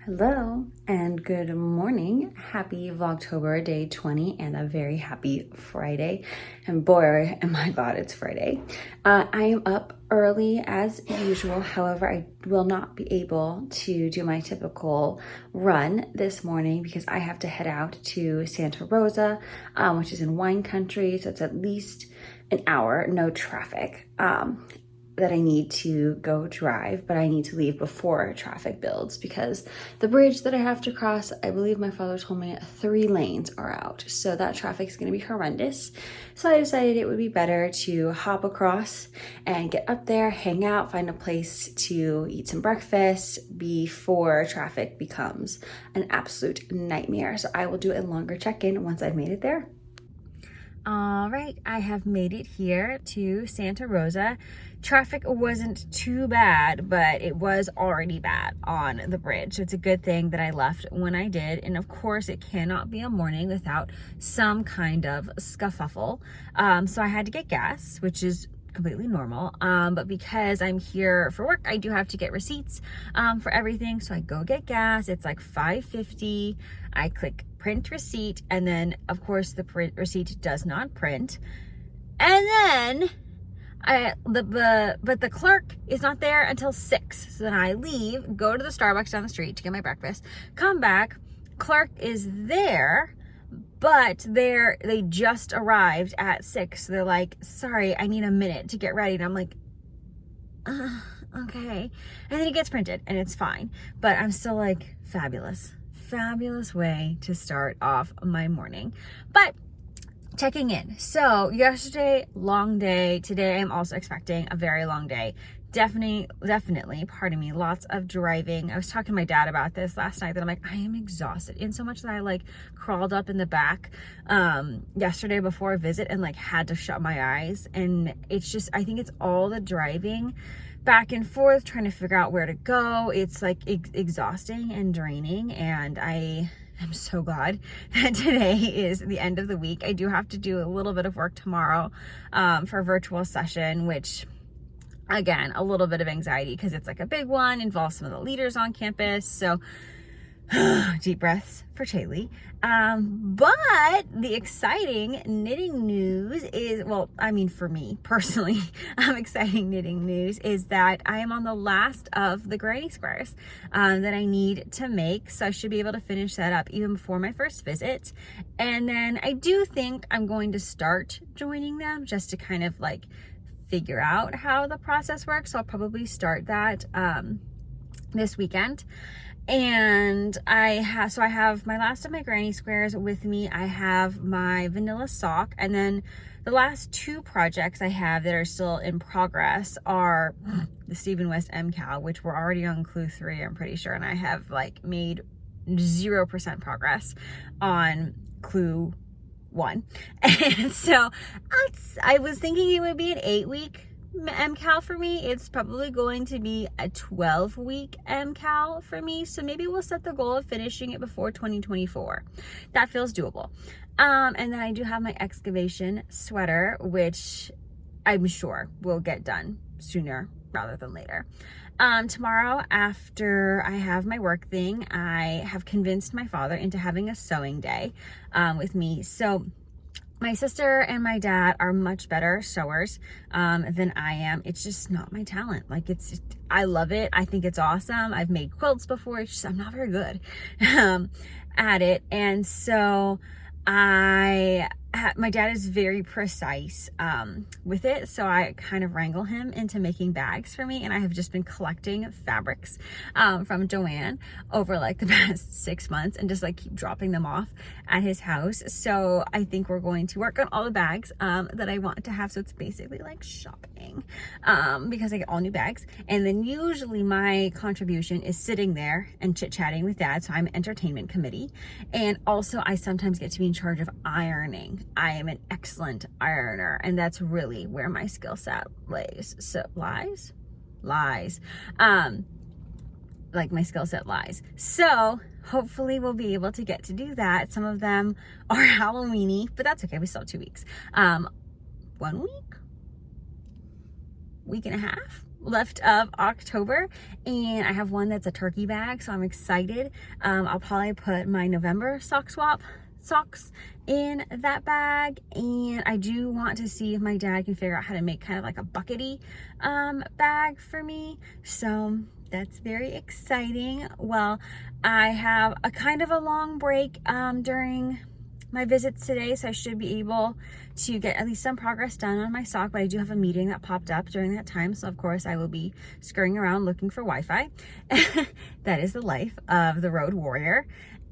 Hello and good morning. Happy Vlogtober day 20 and a very happy Friday. And boy, oh my God, it's Friday. I am up early as usual. However, I will not be able to do my typical run this morning because I have to head out to Santa Rosa, which is in wine country. So it's at least an hour, no traffic. That I need to go drive, but I need to leave before traffic builds because the bridge that I have to cross, I believe my father told me 3 lanes are out. So that traffic is going to be horrendous. So I decided it would be better to hop across and get up there, hang out, find a place to eat some breakfast before traffic becomes an absolute nightmare. So I will do a longer check-in once I've made it there. All right, I have made it here to Santa Rosa. Traffic wasn't too bad, but it was already bad on the bridge. So it's a good thing that I left when I did. And of course, it cannot be a morning without some kind of scuffle. So I had to get gas, which is completely normal. But because I'm here for work, I do have to get receipts for everything. So I go get gas. It's like $5.50. I click print receipt, and then of course the print receipt does not print, and then but the clerk is not there until 6. So then I leave, go to the Starbucks down the street to get my breakfast, come back, clerk is there, but they just arrived at 6. So they're like, sorry, I need a minute to get ready. And I'm like, okay. And then it gets printed and it's fine, but I'm still like, fabulous way to start off my morning. But checking in. So yesterday, long day. Today I'm also expecting a very long day. Definitely, pardon me, lots of driving. I was talking to my dad about this last night that I'm like, I am exhausted, in so much that I like crawled up in the back yesterday before a visit and like had to shut my eyes. And it's just, I think it's all the driving back and forth, trying to figure out where to go. It's like exhausting and draining, and I'm so glad that today is the end of the week. I do have to do a little bit of work tomorrow for a virtual session, which again, a little bit of anxiety because it's like a big one, involves some of the leaders on campus. So deep breaths for Chaylee. But the exciting knitting news is, well, I mean, for me personally, exciting knitting news is that I am on the last of the granny squares that I need to make. So I should be able to finish that up even before my first visit. And then I do think I'm going to start joining them just to kind of like figure out how the process works. So I'll probably start that this weekend. And I have my last of my granny squares with me. I have my vanilla sock, and then the last 2 projects I have that are still in progress are the Stephen West MCal, which we're already on clue 3, I'm pretty sure, and I have like made 0% progress on clue 1. And so I was thinking it would be an 8-week MCal for me. It's probably going to be a 12-week MCal for me. So maybe we'll set the goal of finishing it before 2024. That feels doable. And then I do have my excavation sweater, which I'm sure will get done sooner rather than later. Tomorrow, after I have my work thing, I have convinced my father into having a sewing day with me. So my sister and my dad are much better sewers than I am. It's just not my talent. Like I love it. I think it's awesome. I've made quilts before. It's just, I'm not very good at it. And so my dad is very precise with it, so I kind of wrangle him into making bags for me, and I have just been collecting fabrics from Joanne over like the past 6 months and just like keep dropping them off at his house. So I think we're going to work on all the bags that I want to have, so it's basically like shopping because I get all new bags. And then usually my contribution is sitting there and chit-chatting with dad, so I'm entertainment committee, and also I sometimes get to be in charge of ironing. I am an excellent ironer, and that's really where my skill set lays. So lies. Like my skill set lies. So hopefully we'll be able to get to do that. Some of them are Halloween-y, but that's okay. We still have 2 weeks. 1 week and a half left of October, and I have one that's a turkey bag, so I'm excited. I'll probably put my November sock swap socks in that bag, and I do want to see if my dad can figure out how to make kind of like a buckety bag for me, so that's very exciting. Well, I have a kind of a long break during my visits today, so I should be able to get at least some progress done on my sock, but I do have a meeting that popped up during that time, so of course I will be scurrying around looking for Wi-Fi. That is the life of the road warrior,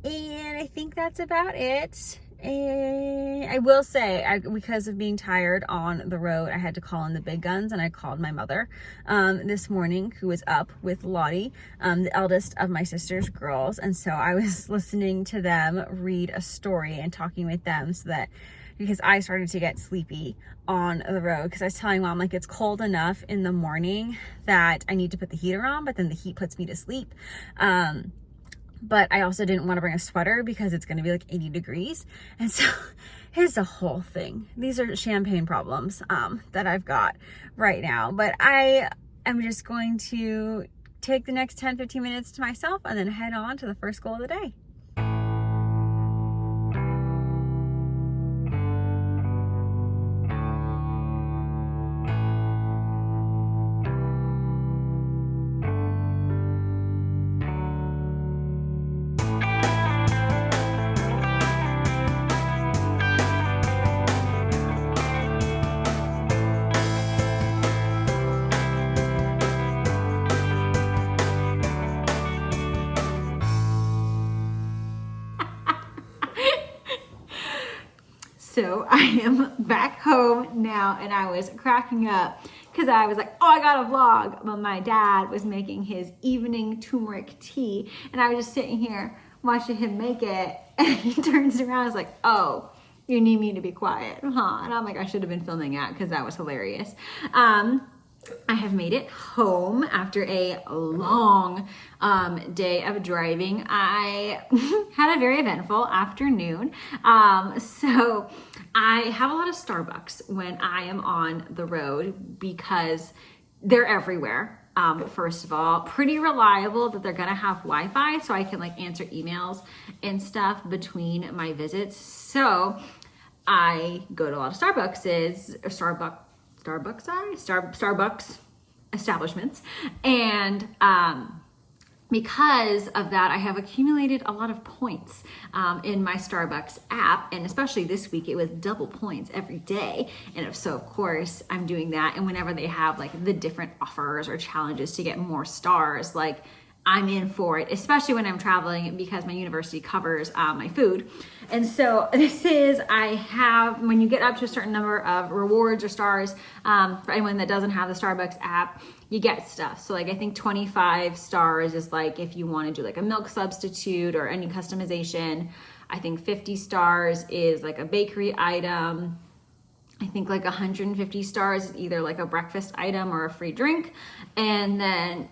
and I think that's about it. And I will say, because of being tired on the road, I had to call in the big guns, and I called my mother this morning, who was up with Lottie, the eldest of my sister's girls. And so I was listening to them read a story and talking with them, so that, because I started to get sleepy on the road, because I was telling Mom, like, it's cold enough in the morning that I need to put the heater on, but then the heat puts me to sleep. But I also didn't want to bring a sweater because it's going to be like 80 degrees. And so here's the whole thing. These are champagne problems that I've got right now. But I am just going to take the next 10-15 minutes to myself and then head on to the first goal of the day. So I am back home now, and I was cracking up because I was like, oh, I got a vlog. But my dad was making his evening turmeric tea, and I was just sitting here watching him make it, and he turns around and is like, oh, you need me to be quiet, huh? And I'm like, I should have been filming that because that was hilarious. I have made it home after a long day of driving. I had a very eventful afternoon. So I have a lot of Starbucks when I am on the road because they're everywhere. First of all, pretty reliable that they're gonna have Wi-Fi, so I can like answer emails and stuff between my visits. So I go to a lot of Starbucks establishments, and because of that, I have accumulated a lot of points in my Starbucks app, and especially this week, it was double points every day. And so, of course, I'm doing that. And whenever they have like the different offers or challenges to get more stars, like, I'm in for it, especially when I'm traveling, because my university covers my food. And so this is, I have, when you get up to a certain number of rewards or stars, for anyone that doesn't have the Starbucks app, you get stuff. So like, I think 25 stars is like if you want to do like a milk substitute or any customization. I think 50 stars is like a bakery item. I think like 150 stars is either like a breakfast item or a free drink. And then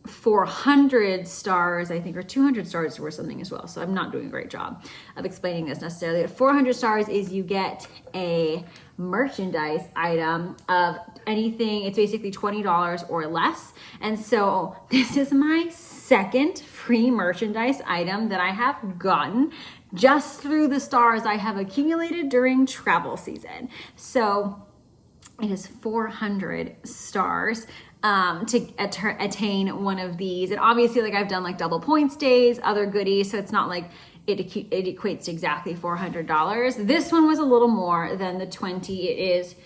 400 stars, I think, or 200 stars or something as well. So I'm not doing a great job of explaining this necessarily. 400 stars is you get a merchandise item of anything. It's basically $20 or less. And so this is my second free merchandise item that I have gotten just through the stars I have accumulated during travel season. So it is 400 stars to attain one of these. And obviously, like, I've done like double points days, other goodies, so it's not like it equates to exactly $400. This one was a little more than the 20. It is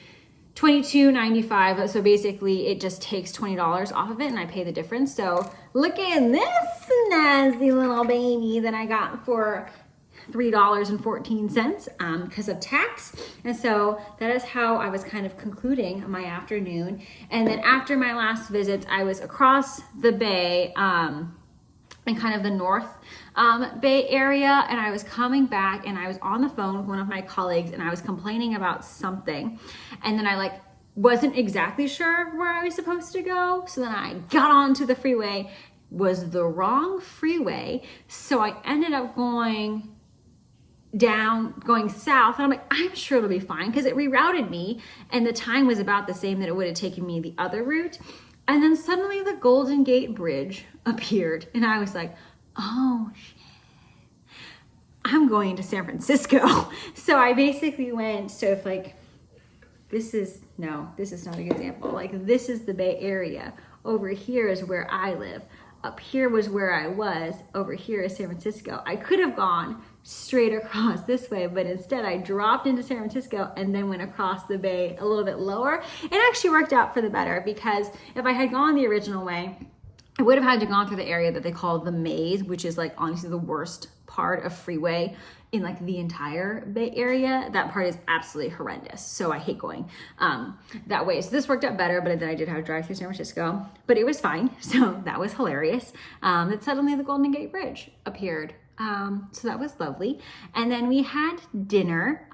$22.95. So basically it just takes $20 off of it and I pay the difference. So look at this snazzy little baby that I got for $3.14 because of tax. And so that is how I was kind of concluding my afternoon. And then after my last visits, I was across the bay in kind of the North Bay area, and I was coming back and I was on the phone with one of my colleagues and I was complaining about something, and then I wasn't exactly sure where I was supposed to go. So then I got onto the freeway, was the wrong freeway, so I ended up going south, and I'm like, I'm sure it'll be fine because it rerouted me and the time was about the same that it would have taken me the other route. And then suddenly the Golden Gate Bridge appeared, and I was like, oh shit, I'm going to San Francisco. So I basically went, so if like, this is not a good example. Like, this is the Bay Area. Over here is where I live. Up here was where I was. Over here is San Francisco. I could have gone straight across this way, but instead I dropped into San Francisco and then went across the bay a little bit lower. It actually worked out for the better, because if I had gone the original way, I would have had to gone through the area that they call the Maze, which is like honestly the worst part of freeway in like the entire Bay Area. That part is absolutely horrendous. So I hate going that way. So this worked out better, but then I did have to drive through San Francisco, but it was fine. So that was hilarious. That suddenly the Golden Gate Bridge appeared. So that was lovely. And then we had dinner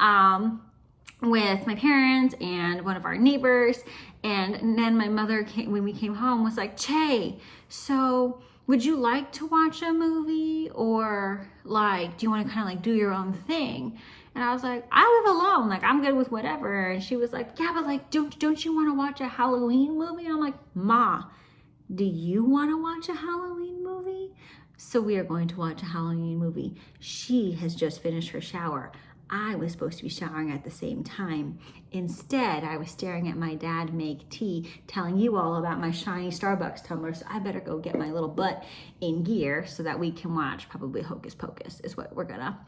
with my parents and one of our neighbors. And then my mother came, when we came home, was like, Che, so would you like to watch a movie, or like, do you want to kind of like do your own thing? And I was like, I live alone, like I'm good with whatever. And she was like, yeah, but like, don't you want to watch a Halloween movie? And I'm like, Ma, do you want to watch a Halloween movie? So we are going to watch a Halloween movie. She has just finished her shower. I was supposed to be showering at the same time. Instead, I was staring at my dad make tea, telling you all about my shiny Starbucks tumbler, so I better go get my little butt in gear so that we can watch probably Hocus Pocus is what we're gonna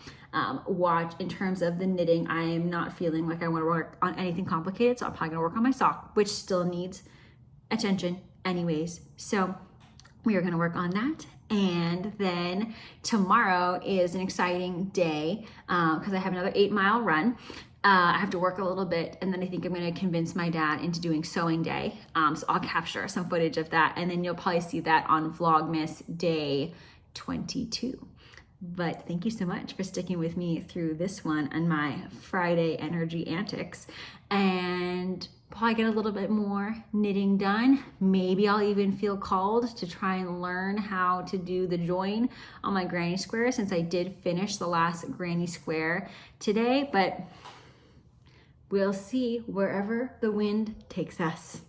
watch. In terms of the knitting, I am not feeling like I want to work on anything complicated, so I'm probably gonna work on my sock, which still needs attention anyways. So we are gonna work on that. And then tomorrow is an exciting day because I have another 8-mile run. I have to work a little bit, and then I think I'm going to convince my dad into doing sewing day. So I'll capture some footage of that, and then you'll probably see that on Vlogmas day 22. But thank you so much for sticking with me through this one and my Friday energy antics. And probably get a little bit more knitting done. Maybe I'll even feel called to try and learn how to do the join on my granny square, since I did finish the last granny square today, but we'll see wherever the wind takes us.